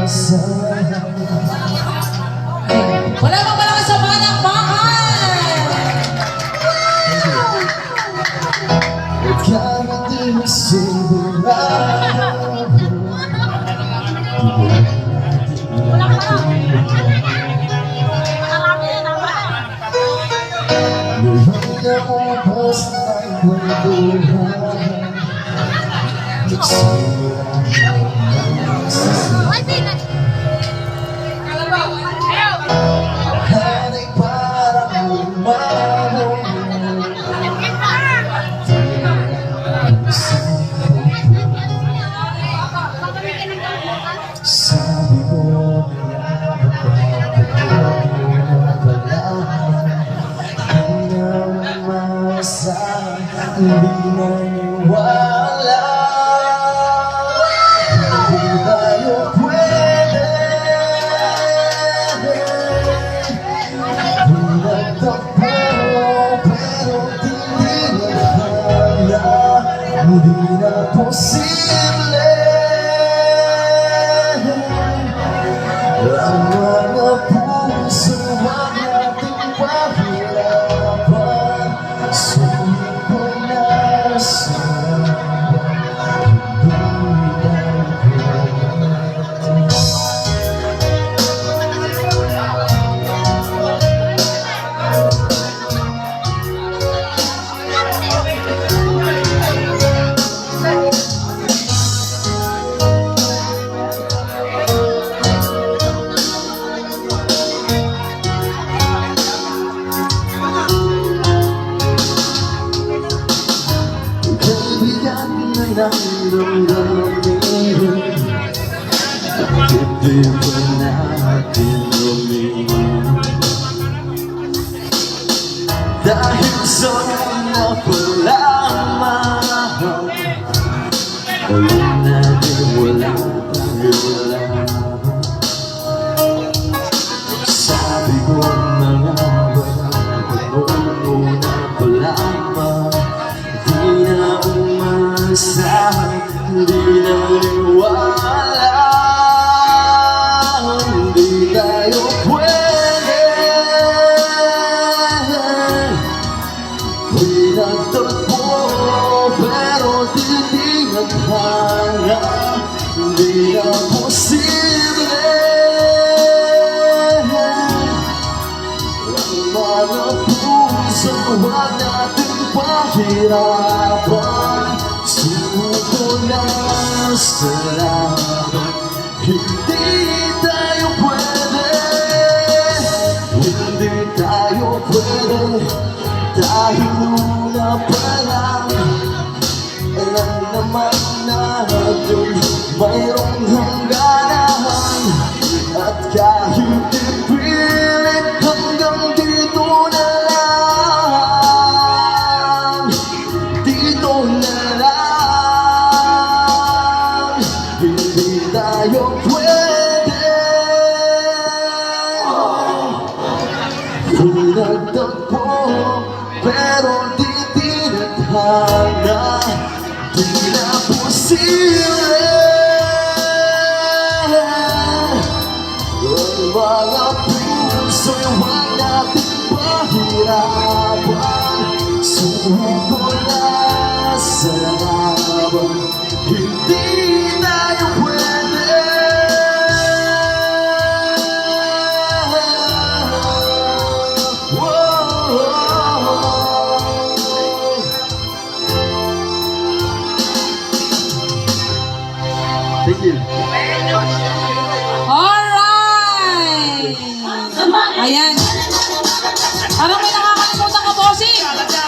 Wala bang malakas sa palakpakan? Kaya di mo sigurado Nung naubos ang kwentuhan Nagsimula ng sasakit Lahat ay parang lumabong Sabi ko hindi naniwala Hindi tayo pwede Nagtakbo pero di naghala Hindi na posible Ang mga puso wag nating pahirapan Hindi ba natin uminom Dahil sa una pa lamang Alam natin wala tayo laban Sabi ko mga barang una pa lamang Di na umasa Hindi na niwala Hindi tayo pwede Pinagtagpo pero di naghala Hindi na posible Ang mga puso wag nating pahirapan Sumuko na sa laban Hindi tayo pwede Hindi tayo pwede Dahil una pa lang Alam naman natin mayroong hangganan At kahit ipilit hanggang dito na lang Dito na lang Hindi tayo pwede Pinagtagpo pero di tinadhana Di na posible Ang mga puso'y wag nating pahirapan Sumuko na sa laban Hindi tayo pwede Thank you. Alright! Ayan. Parang may nakakalimutan ka, bossing.